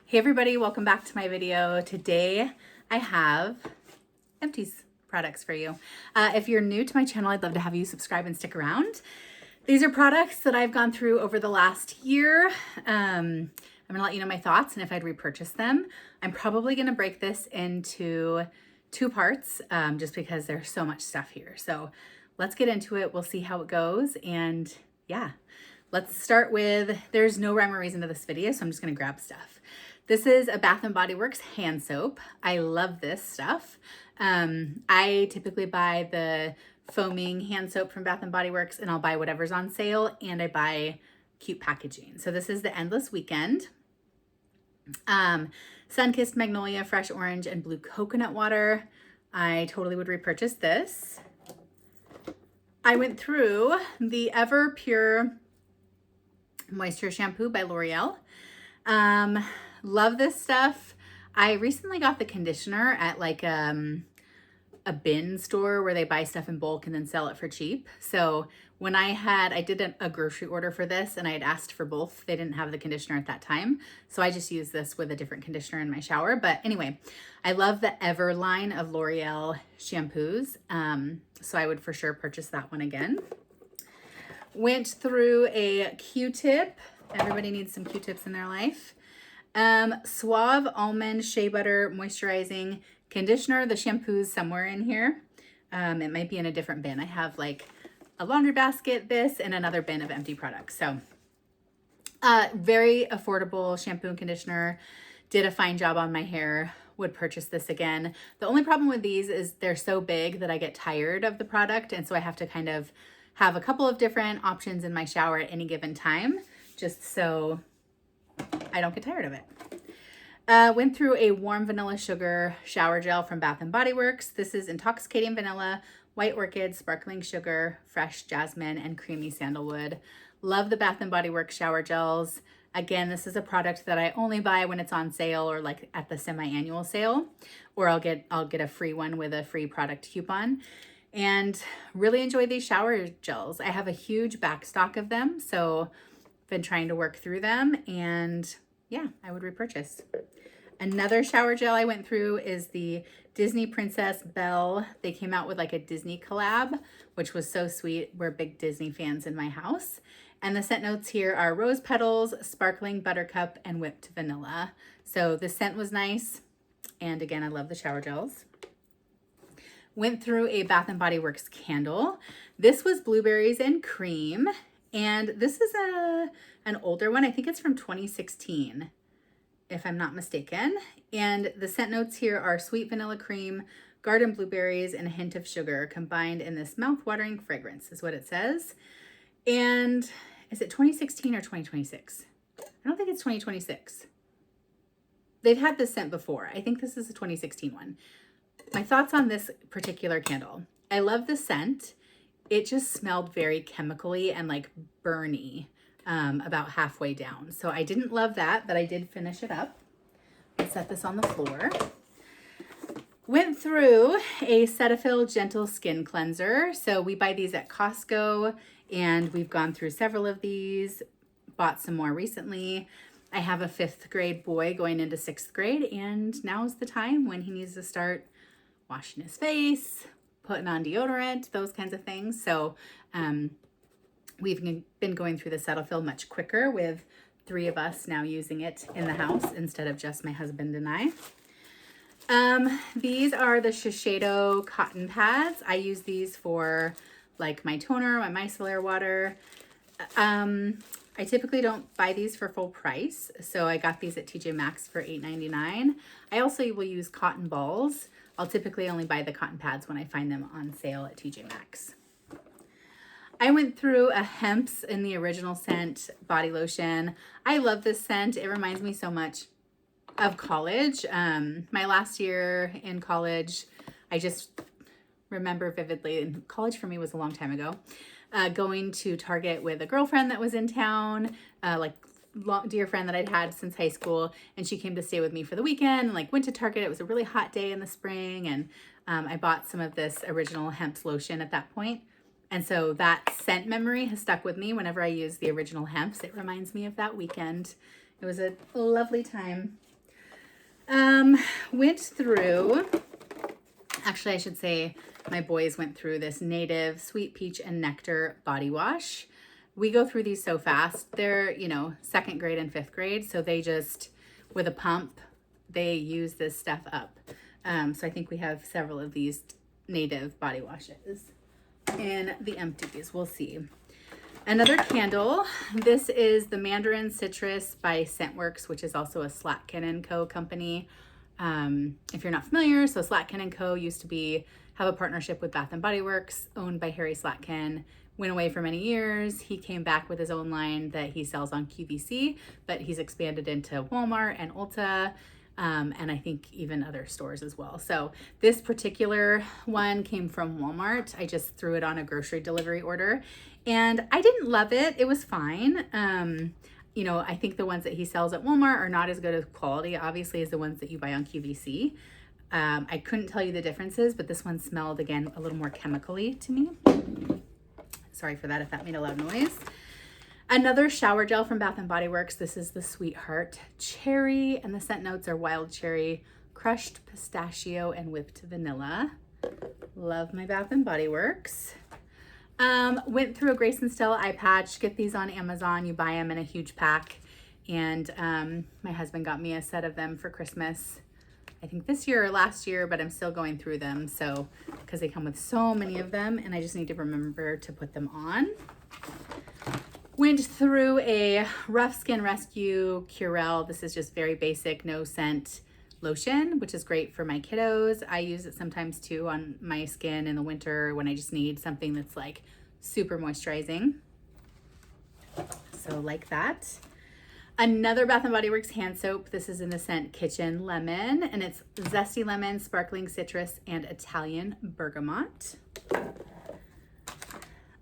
Hey everybody, welcome back to my video. Today I have Empties products for you. If you're new to my channel, I'd love to have you subscribe and stick around. These are products that I've gone through over the last year. I'm gonna let you know my thoughts and if I'd repurchase them. I'm probably gonna break this into two parts just because there's so much stuff here. So let's get into it. We'll see how it goes. And yeah, let's start with, there's no rhyme or reason to this video, so I'm just gonna grab stuff. This is a Bath & Body Works hand soap. I love this stuff. I typically buy the foaming hand soap from Bath & Body Works, and I'll buy whatever's on sale, and I buy cute packaging. So this is the Endless Weekend. Sun-Kissed Magnolia, Fresh Orange, and Blue Coconut Water. I totally would repurchase this. I went through the Ever Pure Moisture Shampoo by L'Oreal. Love this stuff. I recently got the conditioner at like a bin store where they buy stuff in bulk and then sell it for cheap. So when I did a grocery order for this and I had asked for both. They didn't have the conditioner at that time. So I just used this with a different conditioner in my shower. But anyway, I love the Ever line of L'Oreal shampoos. So I would for sure purchase that one again. Went through a Q-tip. Everybody needs some Q-tips in their life. Suave Almond Shea Butter Moisturizing Conditioner. The shampoo's somewhere in here. It might be in a different bin. I have like a laundry basket, this, and another bin of empty products. So very affordable shampoo and conditioner. Did a fine job on my hair. Would purchase this again. The only problem with these is they're so big that I get tired of the product. And so I have to kind of have a couple of different options in my shower at any given time, just so I don't get tired of it. Went through a warm vanilla sugar shower gel from Bath & Body Works. This is intoxicating vanilla, white orchid, sparkling sugar, fresh jasmine, and creamy sandalwood. Love the Bath & Body Works shower gels. Again, this is a product that I only buy when it's on sale or like at the semi-annual sale, or I'll get a free one with a free product coupon. And really enjoy these shower gels. I have a huge back stock of them, so been trying to work through them, and yeah, I would repurchase. Another shower gel I went through is the Disney Princess Belle. They came out with like a Disney collab, which was so sweet. We're big Disney fans in my house. And the scent notes here are rose petals, sparkling buttercup, and whipped vanilla. So the scent was nice. And again, I love the shower gels. Went through a Bath & Body Works candle. This was blueberries and cream. And this is an older one. I think it's from 2016, if I'm not mistaken. And the scent notes here are sweet vanilla cream, garden blueberries, and a hint of sugar combined in this mouth-watering fragrance is what it says. And is it 2016 or 2026? I don't think it's 2026. They've had this scent before. I think this is a 2016 one. My thoughts on this particular candle. I love the scent. It just smelled very chemically and like burny about halfway down. So I didn't love that, but I did finish it up. I'll set this on the floor. Went through a Cetaphil Gentle Skin Cleanser. So we buy these at Costco, and we've gone through several of these, bought some more recently. I have a 5th grade boy going into 6th grade, and now's the time when he needs to start washing his face, putting on deodorant, those kinds of things. So we've been going through the Cetaphil much quicker with 3 of us now using it in the house instead of just my husband and I. These are the Shiseido cotton pads. I use these for like my toner, my micellar water. I typically don't buy these for full price. So I got these at TJ Maxx for $8.99. I also will use cotton balls. I'll typically only buy the cotton pads when I find them on sale at TJ Maxx. I went through a Hemp's in the original scent body lotion. I love this scent. It reminds me so much of college. My last year in college, I just remember vividly, and college for me was a long time ago, going to Target with a girlfriend that was in town, dear friend that I'd had since high school, and she came to stay with me for the weekend, and like went to Target. It was a really hot day in the spring, and I bought some of this original Hemp's lotion at that point. And so that scent memory has stuck with me whenever I use the original Hemp's. It reminds me of that weekend. It was a lovely time. Went through, actually I should say my boys went through this Native Sweet Peach and Nectar body wash. We go through these so fast. They're, you know, 2nd grade and 5th grade. So they just, with a pump, they use this stuff up. So I think we have several of these Native body washes in the Empties. We'll see. Another candle. This is the Mandarin Citrus by Scentworks, which is also a Slatkin & Co. company. If you're not familiar, so Slatkin & Co. used to have a partnership with Bath & Body Works, owned by Harry Slatkin. Went away for many years. He came back with his own line that he sells on QVC, but he's expanded into Walmart and Ulta, and I think even other stores as well. So this particular one came from Walmart. I just threw it on a grocery delivery order, and I didn't love it. It was fine. You know, I think the ones that he sells at Walmart are not as good as quality, obviously, as the ones that you buy on QVC. I couldn't tell you the differences, but this one smelled, again, a little more chemically to me. Sorry for that if that made a loud noise. Another shower gel from Bath & Body Works. This is the Sweetheart Cherry, and the scent notes are wild cherry, crushed pistachio, and whipped vanilla. Love my Bath & Body Works. Went through a Grace & Stella eye patch. Get these on Amazon. You buy them in a huge pack. And my husband got me a set of them for Christmas, I think this year or last year, but I'm still going through them. So, because they come with so many of them, and I just need to remember to put them on. Went through a Rough Skin Rescue Curel. This is just very basic, no scent lotion, which is great for my kiddos. I use it sometimes too on my skin in the winter when I just need something that's like super moisturizing. So like that. Another Bath & Body Works hand soap. This is in the scent Kitchen Lemon, and it's zesty lemon, sparkling citrus, and Italian bergamot.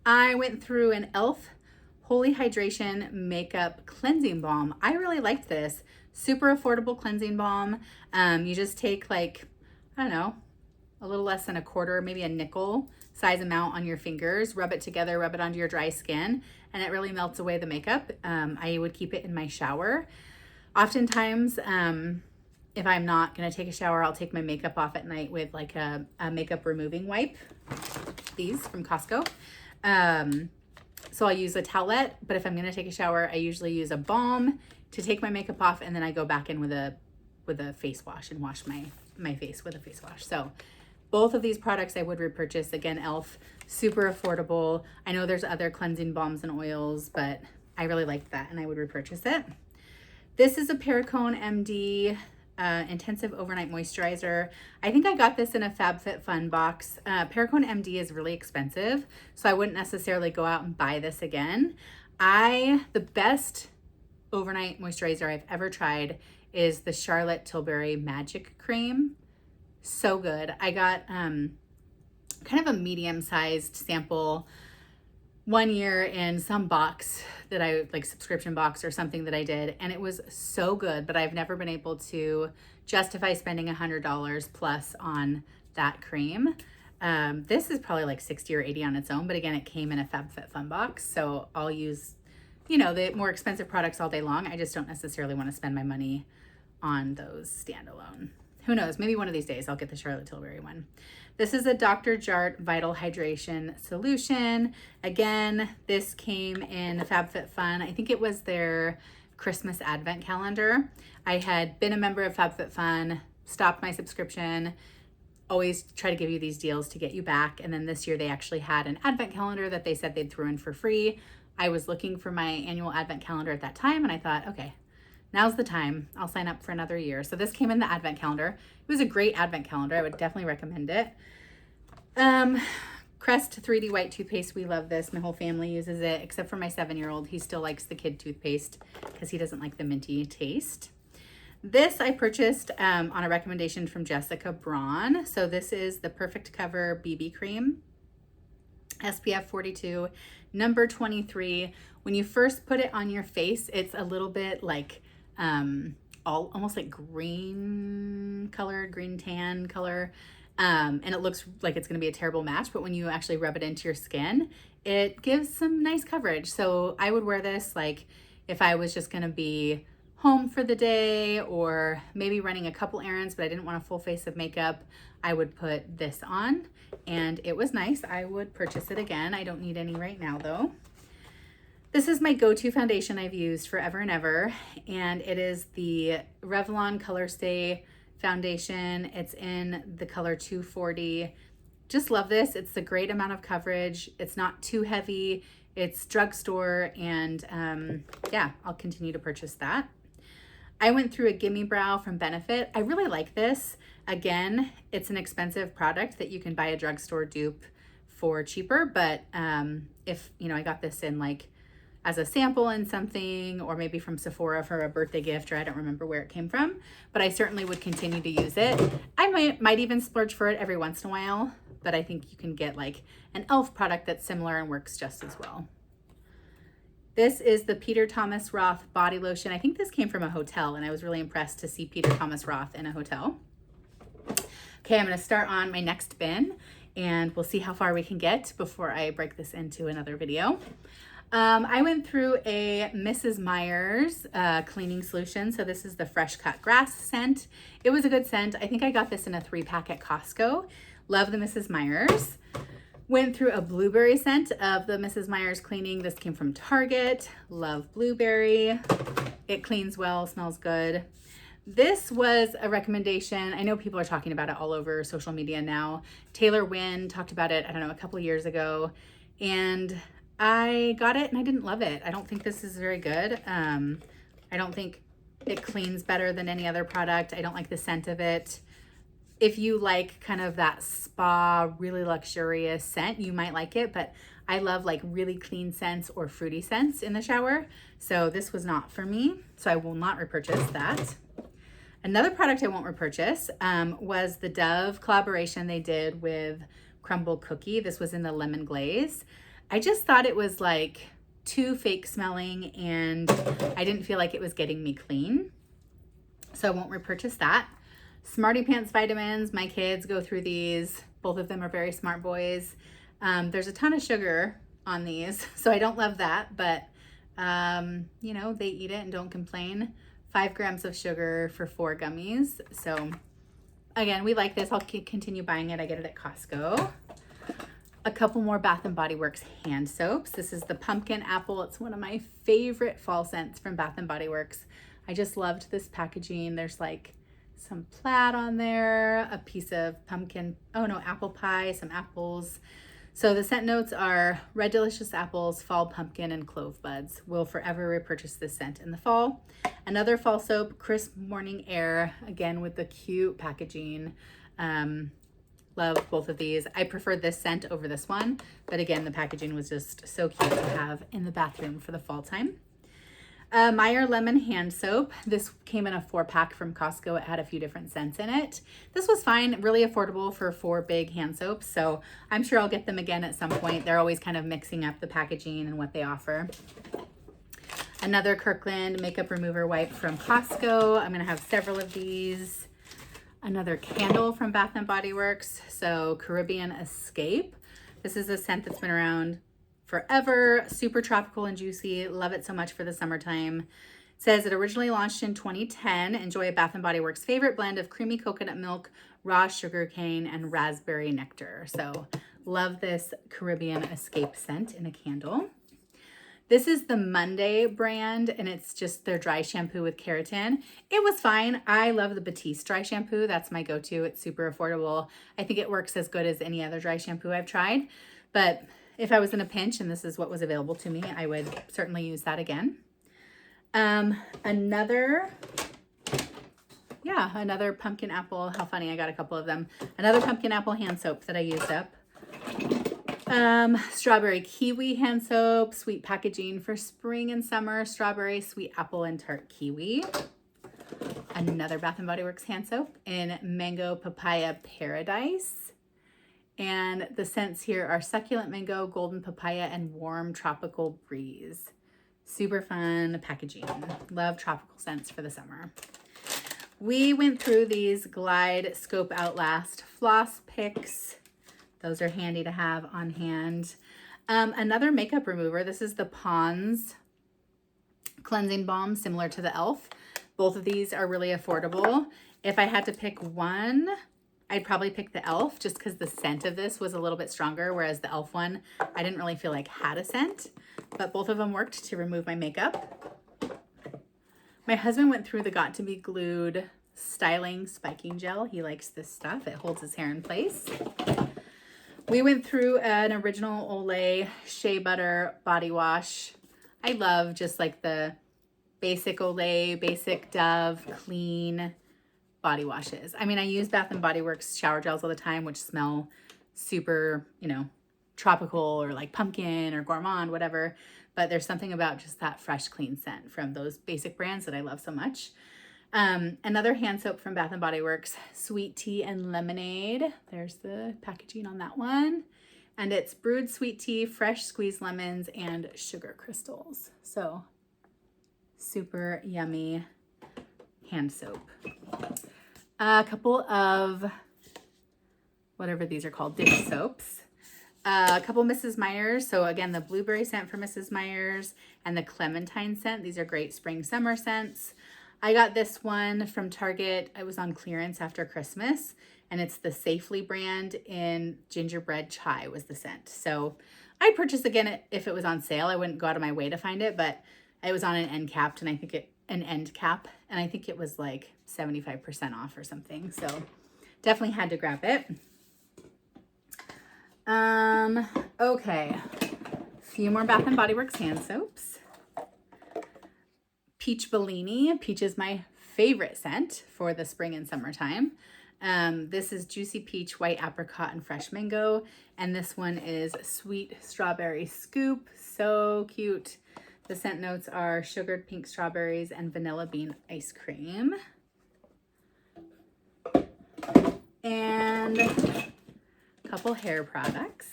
I went through an e.l.f. Holy Hydration Makeup Cleansing Balm. I really liked this. Super affordable cleansing balm. You just take like, I don't know, a little less than a quarter, maybe a nickel size amount on your fingers, rub it together, rub it onto your dry skin, and it really melts away the makeup. I would keep it in my shower. Oftentimes, if I'm not gonna take a shower, I'll take my makeup off at night with like a makeup removing wipe. These from Costco. So I'll use a towelette, but if I'm gonna take a shower, I usually use a balm to take my makeup off, and then I go back in with a face wash and wash my face with a face wash. So both of these products I would repurchase. Again, e.l.f. super affordable. I know there's other cleansing balms and oils, but I really liked that and I would repurchase it. This is a Perricone MD Intensive Overnight Moisturizer. I think I got this in a FabFitFun box. Perricone MD is really expensive, so I wouldn't necessarily go out and buy this again. The best overnight moisturizer I've ever tried is the Charlotte Tilbury Magic Cream. So good. I got kind of a medium-sized sample one year in some box that I like, subscription box or something that I did, and it was so good, but I've never been able to justify spending $100 plus on that cream. This is probably like 60 or 80 on its own, but again, it came in a FabFitFun box, so I'll use, you know, the more expensive products all day long. I just don't necessarily want to spend my money on those standalone. Who knows, maybe one of these days I'll get the Charlotte Tilbury one. This is a Dr. Jart Vital Hydration Solution. Again, this came in FabFitFun. I think it was their Christmas Advent calendar. I had been a member of FabFitFun, stopped my subscription, always try to give you these deals to get you back. And then this year they actually had an Advent calendar that they said they'd throw in for free. I was looking for my annual Advent calendar at that time, and I thought, okay, now's the time. I'll sign up for another year. So this came in the Advent calendar. It was a great Advent calendar. I would definitely recommend it. Crest 3D White Toothpaste. We love this. My whole family uses it, except for my 7-year-old. He still likes the kid toothpaste because he doesn't like the minty taste. This I purchased on a recommendation from Jessica Braun. So this is the Perfect Cover BB Cream. SPF 42, number 23. When you first put it on your face, it's a little bit like almost like green colored, green tan color. And it looks like it's going to be a terrible match, but when you actually rub it into your skin, it gives some nice coverage. So I would wear this like if I was just going to be home for the day or maybe running a couple errands, but I didn't want a full face of makeup, I would put this on and it was nice. I would purchase it again. I don't need any right now though. This is my go-to foundation I've used forever and ever, and it is the Revlon Color Stay foundation. It's in the color 240. Just love this. It's a great amount of coverage. It's not too heavy. It's drugstore, and yeah, I'll continue to purchase that. I went through a Gimme Brow from Benefit. I really like this. Again, it's an expensive product that you can buy a drugstore dupe for cheaper, but if, you know, I got this in like as a sample in something, or maybe from Sephora for a birthday gift, or I don't remember where it came from, but I certainly would continue to use it. I might even splurge for it every once in a while, but I think you can get like an e.l.f. product that's similar and works just as well. This is the Peter Thomas Roth body lotion. I think this came from a hotel, and I was really impressed to see Peter Thomas Roth in a hotel. Okay, I'm gonna start on my next bin, and we'll see how far we can get before I break this into another video. I went through a Mrs. Meyer's cleaning solution. So this is the Fresh Cut Grass scent. It was a good scent. I think I got this in a 3-pack at Costco. Love the Mrs. Meyer's. Went through a blueberry scent of the Mrs. Meyer's cleaning. This came from Target. Love blueberry. It cleans well, smells good. This was a recommendation. I know people are talking about it all over social media now. Taylor Wynn talked about it, I don't know, a couple years ago. And I got it and I didn't love it. I don't think this is very good. I don't think it cleans better than any other product. I don't like the scent of it. If you like kind of that spa, really luxurious scent, you might like it, but I love like really clean scents or fruity scents in the shower. So this was not for me. So I will not repurchase that. Another product I won't repurchase was the Dove collaboration they did with Crumble Cookie. This was in the lemon glaze. I just thought it was like too fake smelling, and I didn't feel like it was getting me clean. So I won't repurchase that. Smarty Pants vitamins, my kids go through these. Both of them are very smart boys. There's a ton of sugar on these, so I don't love that, but you know, they eat it and don't complain. 5 grams of sugar for 4 gummies. So again, we like this. I'll continue buying it. I get it at Costco. A couple more Bath & Body Works hand soaps. This is the Pumpkin Apple. It's one of my favorite fall scents from Bath & Body Works. I just loved this packaging. There's like some plaid on there, a piece of pumpkin, oh no, apple pie, some apples. So the scent notes are red delicious apples, fall pumpkin, and clove buds. Will forever repurchase this scent in the fall. Another fall soap, Crisp Morning Air, again with the cute packaging. Love both of these. I prefer this scent over this one, but again, the packaging was just so cute to have in the bathroom for the fall time. Meyer Lemon Hand Soap. This came in a 4-pack from Costco. It had a few different scents in it. This was fine, really affordable for 4 big hand soaps, so I'm sure I'll get them again at some point. They're always kind of mixing up the packaging and what they offer. Another Kirkland makeup remover wipe from Costco. I'm gonna have several of these. Another candle from Bath & Body Works, so Caribbean Escape. This is a scent that's been around forever, super tropical and juicy. Love it so much for the summertime. It says it originally launched in 2010. Enjoy a Bath & Body Works favorite blend of creamy coconut milk, raw sugar cane, and raspberry nectar. So love this Caribbean Escape scent in a candle. This is the Monday brand, and it's just their dry shampoo with keratin. It was fine. I love the Batiste dry shampoo. That's my go-to. It's super affordable. I think it works as good as any other dry shampoo I've tried. But if I was in a pinch and this is what was available to me, I would certainly use that again. Another pumpkin apple. How funny, I got a couple of them. Another pumpkin apple hand soap that I used up. Strawberry kiwi hand soap, sweet packaging for spring and summer, strawberry, sweet apple, and tart kiwi. Another Bath & Body Works hand soap in mango papaya paradise. And the scents here are succulent mango, golden papaya, and warm tropical breeze. Super fun packaging. Love tropical scents for the summer. We went through these Glide Scope Outlast floss picks. Those are handy to have on hand. Another makeup remover. This is the Pond's cleansing balm, similar to the e.l.f. Both of these are really affordable. If I had to pick one, I'd probably pick the e.l.f. just because the scent of this was a little bit stronger, whereas the e.l.f. one, I didn't really feel like had a scent, but both of them worked to remove my makeup. My husband went through the Got to Be Glued styling spiking gel. He likes this stuff. It holds his hair in place. We went through an original Olay Shea Butter body wash. I love just like the basic Olay, basic Dove, clean body washes. I mean, I use Bath and Body Works shower gels all the time, which smell super, you know, tropical or like pumpkin or gourmand, whatever. But there's something about just that fresh, clean scent from those basic brands that I love so much. Another hand soap from Bath and Body Works, Sweet Tea and Lemonade. There's the packaging on that one. And it's brewed sweet tea, fresh squeezed lemons, and sugar crystals. So super yummy hand soap. A couple of whatever these are called, dish soaps. A couple Mrs. Meyer's. So again, the blueberry scent for Mrs. Meyer's and the clementine scent. These are great spring summer scents. I got this one from Target. It was on clearance after Christmas, and it's the Safely brand in gingerbread chai was the scent. So I'd purchase again if it was on sale. I wouldn't go out of my way to find it, but it was on an end cap, and I think it was like 75% off or something. So definitely had to grab it. Okay. A few more Bath and Body Works hand soaps. Peach Bellini. Peach is my favorite scent for the spring and summertime. This is Juicy Peach, White Apricot, and Fresh Mango. And this one is Sweet Strawberry Scoop. So cute. The scent notes are sugared pink strawberries and vanilla bean ice cream. And a couple hair products.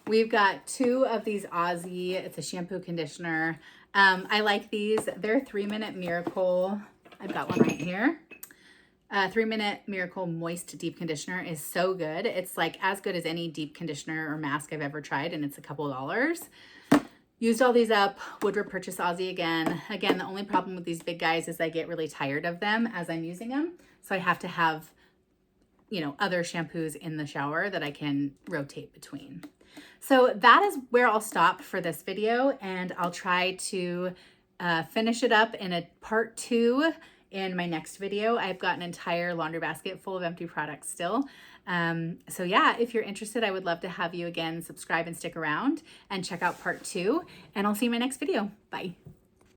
We've got two of these Aussie. It's a shampoo conditioner. I like these. They're 3-Minute Miracle. I've got one right here. 3-Minute Miracle Moist Deep Conditioner is so good. It's like as good as any deep conditioner or mask I've ever tried, and it's a couple of dollars. Used all these up. Would repurchase Aussie again. Again, the only problem with these big guys is I get really tired of them as I'm using them. So I have to have, you know, other shampoos in the shower that I can rotate between. So that is where I'll stop for this video, and I'll try to finish it up in a part 2 in my next video. I've got an entire laundry basket full of empty products still. So yeah, if you're interested, I would love to have you again subscribe and stick around and check out part 2, and I'll see you in my next video. Bye.